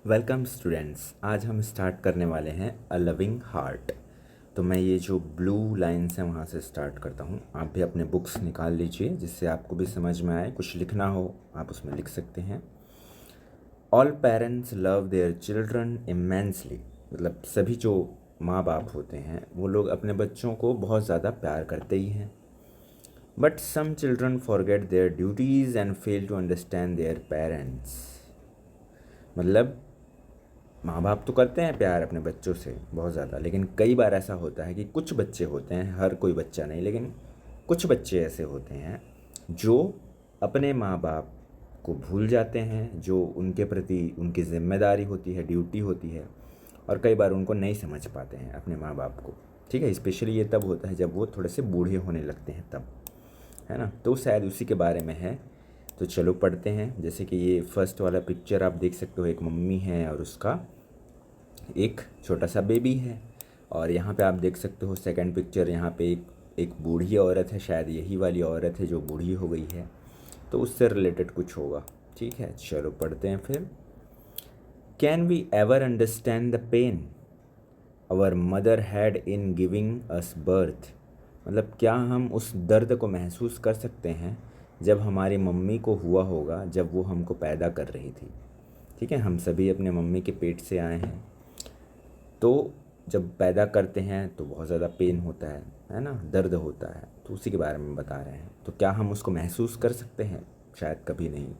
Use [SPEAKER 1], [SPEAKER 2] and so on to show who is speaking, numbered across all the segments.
[SPEAKER 1] Welcome students. आज हम start करने वाले हैं अ लविंग हार्ट। तो मैं ये जो ब्लू लाइन्स हैं वहाँ से स्टार्ट करता हूँ। आप भी अपने बुक्स निकाल लीजिए जिससे आपको भी समझ में आए। कुछ लिखना हो आप उसमें लिख सकते हैं। All parents love their children immensely, मतलब सभी जो माँ बाप होते हैं वो लोग अपने बच्चों को बहुत ज़्यादा प्यार करते ही हैं। But some children forget their duties and fail to understand their parents. मतलब माँ बाप तो करते हैं प्यार अपने बच्चों से बहुत ज़्यादा, लेकिन कई बार ऐसा होता है कि कुछ बच्चे होते हैं, हर कोई बच्चा नहीं लेकिन कुछ बच्चे ऐसे होते हैं जो अपने माँ बाप को भूल जाते हैं, जो उनके प्रति उनकी ज़िम्मेदारी होती है, ड्यूटी होती है, और कई बार उनको नहीं समझ पाते हैं अपने माँ बाप को। ठीक है, स्पेशली ये तब होता है जब वो थोड़े से बूढ़े होने लगते हैं तब, है ना। तो शायद उसी के बारे में है। तो चलो पढ़ते हैं। जैसे कि ये फर्स्ट वाला पिक्चर आप देख सकते हो, एक मम्मी है और उसका एक छोटा सा बेबी है। और यहाँ पे आप देख सकते हो सेकंड पिक्चर, यहाँ पे एक बूढ़ी औरत है, शायद यही वाली औरत है जो बूढ़ी हो गई है, तो उससे रिलेटेड कुछ होगा। ठीक है, चलो पढ़ते हैं फिर। Can we ever understand the pain our mother had in giving us birth. मतलब क्या हम उस दर्द को महसूस कर सकते हैं जब हमारी मम्मी को हुआ होगा, जब वो हमको पैदा कर रही थी। ठीक है, हम सभी अपने मम्मी के पेट से आए हैं, तो जब पैदा करते हैं तो बहुत ज़्यादा पेन होता है ना, दर्द होता है। तो उसी के बारे में बता रहे हैं। तो क्या हम उसको महसूस कर सकते हैं? शायद कभी नहीं।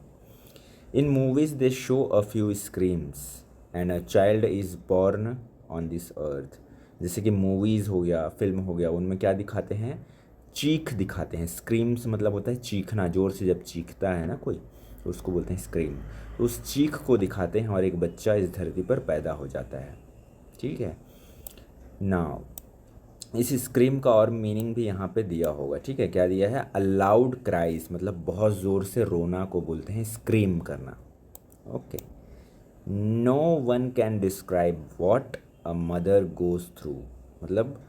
[SPEAKER 1] In movies they show a few screams and a child is born on this earth. जैसे कि मूवीज़ हो गया, फिल्म हो गया, उनमें क्या दिखाते हैं? चीख दिखाते हैं। स्क्रीम्स मतलब होता है चीखना, ज़ोर से जब चीखता है ना कोई, तो उसको बोलते हैं स्क्रीम। तो उस चीख को दिखाते हैं और एक बच्चा इस धरती पर पैदा हो जाता है। ठीक है, नाउ इस स्क्रीम का और मीनिंग भी यहाँ पे दिया होगा। ठीक है, क्या दिया है? अलाउड क्राइज, मतलब बहुत ज़ोर से रोना को बोलते हैं स्क्रीम करना। Okay. No one can describe what a mother goes through. मतलब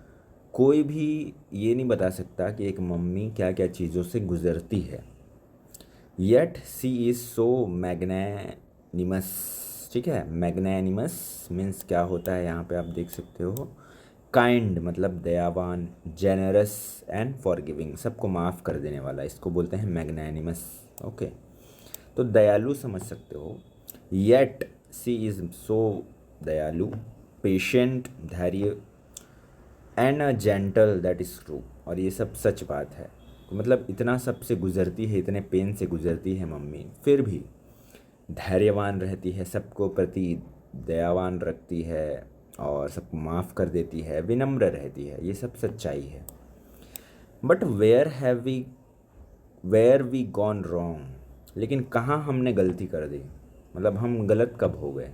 [SPEAKER 1] कोई भी ये नहीं बता सकता कि एक मम्मी क्या क्या चीज़ों से गुजरती है। Yet she is so magnanimous. ठीक है, मैग्नेनिमस मीन्स क्या होता है यहाँ पे आप देख सकते हो। काइंड मतलब दयावान, जेनरस एंड फॉरगिविंग, सबको माफ़ कर देने वाला, इसको बोलते हैं मैग्नेनिमस। ओके, तो दयालु समझ सकते हो। येट सी इज़ सो दयालु, पेशेंट धैर्य, and a gentle that is true, और ये सब सच बात है। तो मतलब इतना सब से गुजरती है, इतने पेन से गुजरती है मम्मी, फिर भी धैर्यवान रहती है, सबको प्रति दयावान रखती है और सबको माफ़ कर देती है, विनम्र रहती है, ये सब सच्चाई है। But where we gone wrong, लेकिन कहाँ हमने गलती कर दी, मतलब हम गलत कब हो गए,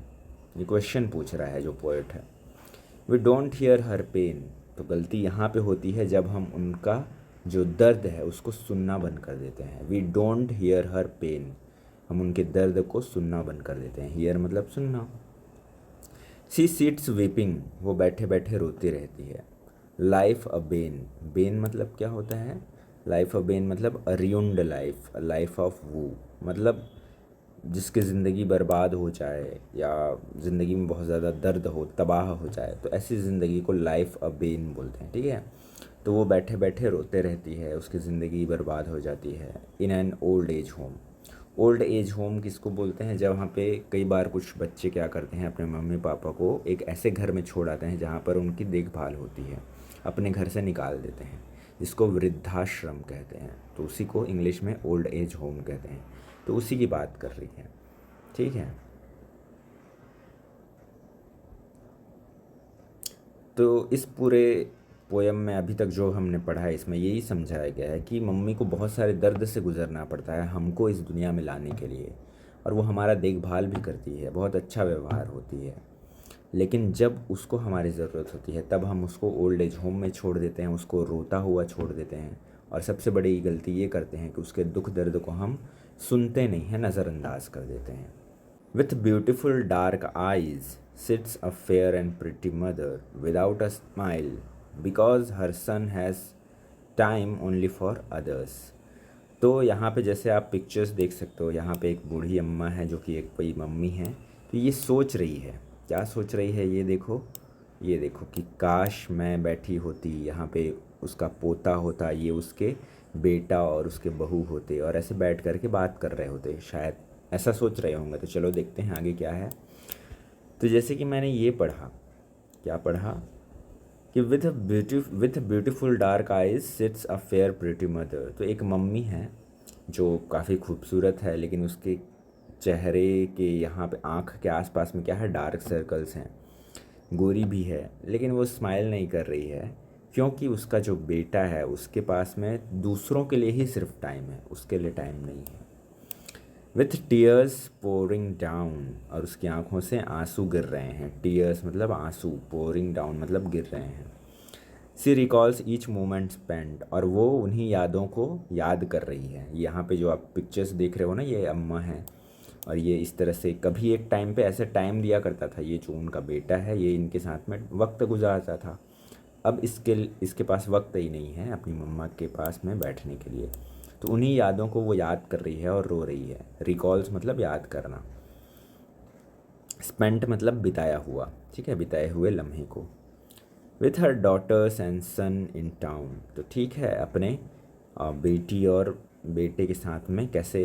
[SPEAKER 1] ये क्वेश्चन पूछ रहा है जो पोएट है। We don't hear her pain, तो गलती यहाँ पे होती है जब हम उनका जो दर्द है उसको सुनना बंद कर देते हैं। We don't hear her pain, हम उनके दर्द को सुनना बंद कर देते हैं। हियर मतलब सुनना। सी सीट्स वीपिंग, वो बैठे बैठे रोती रहती है। लाइफ अ बेन, बेन मतलब क्या होता है? लाइफ अ बेन मतलब अरियुंड लाइफ, लाइफ ऑफ वू, मतलब जिसकी ज़िंदगी बर्बाद हो जाए या ज़िंदगी में बहुत ज़्यादा दर्द हो, तबाह हो जाए, तो ऐसी ज़िंदगी को लाइफ अ बेन बोलते हैं। ठीक है, तो वो बैठे बैठे रोते रहती है, उसकी ज़िंदगी बर्बाद हो जाती है। In an old age home, old age home किसको बोलते हैं? जब वहाँ पे कई बार कुछ बच्चे क्या करते हैं, अपने मम्मी पापा को एक ऐसे घर में छोड़ आते हैं जहाँ पर उनकी देखभाल होती है, अपने घर से निकाल देते हैं, जिसको वृद्धाश्रम कहते हैं। तो उसी को इंग्लिश में ओल्ड एज होम कहते हैं। तो उसी की बात कर रही है। ठीक है, तो इस पूरे पोयम में अभी तक जो हमने पढ़ा है इसमें यही समझाया गया है कि मम्मी को बहुत सारे दर्द से गुजरना पड़ता है हमको इस दुनिया में लाने के लिए, और वो हमारा देखभाल भी करती है, बहुत अच्छा व्यवहार होती है। लेकिन जब उसको हमारी ज़रूरत होती है तब हम उसको ओल्ड एज होम में छोड़ देते हैं, उसको रोता हुआ छोड़ देते हैं। और सबसे बड़ी गलती ये करते हैं कि उसके दुख दर्द को हम सुनते नहीं हैं, नज़रअंदाज कर देते हैं। With beautiful dark eyes sits a fair and pretty mother without a smile because her son has time only for others। तो यहाँ पे जैसे आप पिक्चर्स देख सकते हो, यहाँ पे एक बूढ़ी अम्मा है जो कि एक कोई मम्मी है, तो ये सोच रही है, क्या सोच रही है ये देखो कि काश मैं बैठी होती यहाँ पे, उसका पोता होता, ये उसके बेटा और उसके बहू होते और ऐसे बैठ कर के बात कर रहे होते, शायद ऐसा सोच रहे होंगे। तो चलो देखते हैं आगे क्या है। तो जैसे कि मैंने ये पढ़ा, क्या पढ़ा कि with beautiful dark eyes sits a fair pretty mother. तो एक मम्मी है जो काफ़ी खूबसूरत है, लेकिन उसके चेहरे के यहाँ पे आँख के आसपास में क्या है, डार्क सर्कल्स हैं। गोरी भी है, लेकिन वो स्माइल नहीं कर रही है, क्योंकि उसका जो बेटा है उसके पास में दूसरों के लिए ही सिर्फ टाइम है, उसके लिए टाइम नहीं है। विथ टीयर्स पोरिंग डाउन, और उसकी आंखों से आंसू गिर रहे हैं। टीयर्स मतलब आंसू, पोरिंग डाउन मतलब गिर रहे हैं। सी रिकॉल्स ईच मोमेंट स्पेंड, और वो उन्हीं यादों को याद कर रही है। यहाँ पे जो आप पिक्चर्स देख रहे हो ना, ये अम्मा है, और ये इस तरह से कभी एक टाइम पे ऐसे टाइम दिया करता था, ये जो उनका बेटा है ये इनके साथ में वक्त गुजारता था। अब इसके पास वक्त ही नहीं है अपनी मम्मा के पास में बैठने के लिए, तो उन्हीं यादों को वो याद कर रही है और रो रही है। रिकॉल्स मतलब याद करना, स्पेंट मतलब बिताया हुआ, ठीक है, बिताए हुए लम्हे को। With her daughters and son in town, तो ठीक है, अपने बेटी और बेटे के साथ में कैसे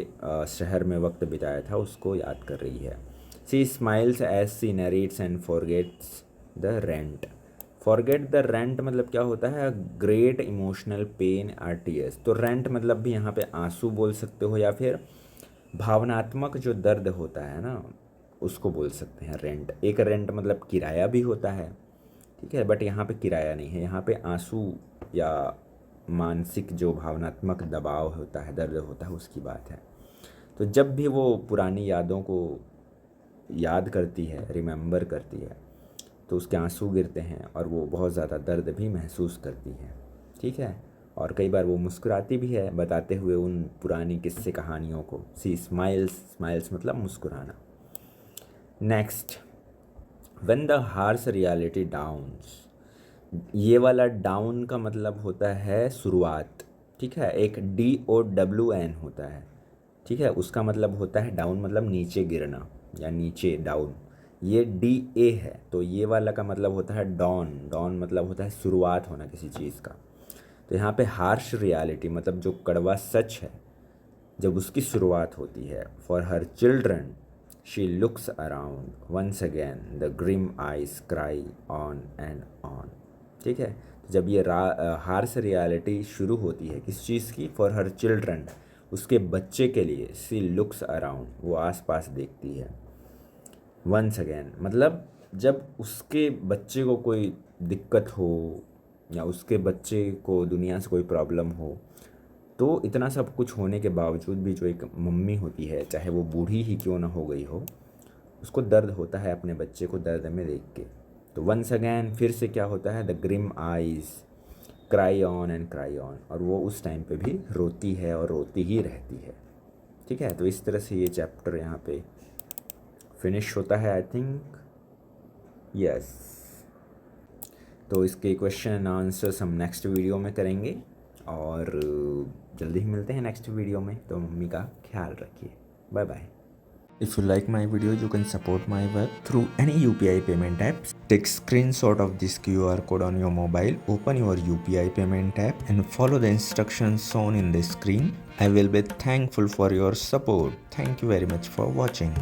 [SPEAKER 1] शहर में वक्त बिताया था उसको याद कर रही है। She smiles as she narrates and forgets the rent. Forget the rent मतलब क्या होता है, great emotional pain or tears. तो रेंट मतलब भी यहाँ पे आंसू बोल सकते हो, या फिर भावनात्मक जो दर्द होता है ना उसको बोल सकते हैं रेंट। एक रेंट मतलब किराया भी होता है, ठीक है, बट यहाँ पे किराया नहीं है, यहाँ पे आंसू या मानसिक जो भावनात्मक दबाव होता है, दर्द होता है, उसकी बात है। तो जब भी वो पुरानी यादों को याद करती है, रिमेंबर करती है, तो उसके आंसू गिरते हैं और वो बहुत ज़्यादा दर्द भी महसूस करती है, ठीक है। और कई बार वो मुस्कुराती भी है बताते हुए उन पुरानी किस्से कहानियों को। सी स्माइल्स, स्माइल्स मतलब मुस्कुराना। Next, when the harsh reality downs. ये वाला डाउन का मतलब होता है शुरुआत, ठीक है। एक DOWN होता है, ठीक है, उसका मतलब होता है डाउन मतलब नीचे गिरना या नीचे, डाउन। ये DA है, तो ये वाला का मतलब होता है डॉन। डॉन मतलब होता है शुरुआत होना किसी चीज़ का। तो यहाँ पे हार्श रियलिटी मतलब जो कड़वा सच है, जब उसकी शुरुआत होती है। For her children she looks around once again the grim eyes cry on and on, ठीक है। तो जब ये हार्श रियलिटी शुरू होती है किस चीज़ की, फॉर हर चिल्ड्रन, उसके बच्चे के लिए, सी लुक्स अराउंड, वो आसपास देखती है। वंस अगेन मतलब जब उसके बच्चे को कोई दिक्कत हो या उसके बच्चे को दुनिया से कोई प्रॉब्लम हो, तो इतना सब कुछ होने के बावजूद भी जो एक मम्मी होती है, चाहे वो बूढ़ी ही क्यों ना हो गई हो, उसको दर्द होता है अपने बच्चे को दर्द में देख के। तो वंस अगैन फिर से क्या होता है, the grim eyes cry on and cry on, और वो उस टाइम पे भी रोती है और रोती ही रहती है, ठीक है। तो इस तरह से ये चैप्टर यहाँ पे फिनिश होता है, आई थिंक, यस। तो इसके क्वेश्चन एंड आंसर्स हम नेक्स्ट वीडियो में करेंगे, और जल्दी ही मिलते हैं नेक्स्ट वीडियो में। तो मम्मी का ख्याल रखिए, bye bye. If you like my video, you can support my work through any UPI payment apps. Take screenshot of this QR code on your mobile, open your UPI payment app and follow the instructions shown in the screen. I will be thankful for your support. Thank you very much for watching.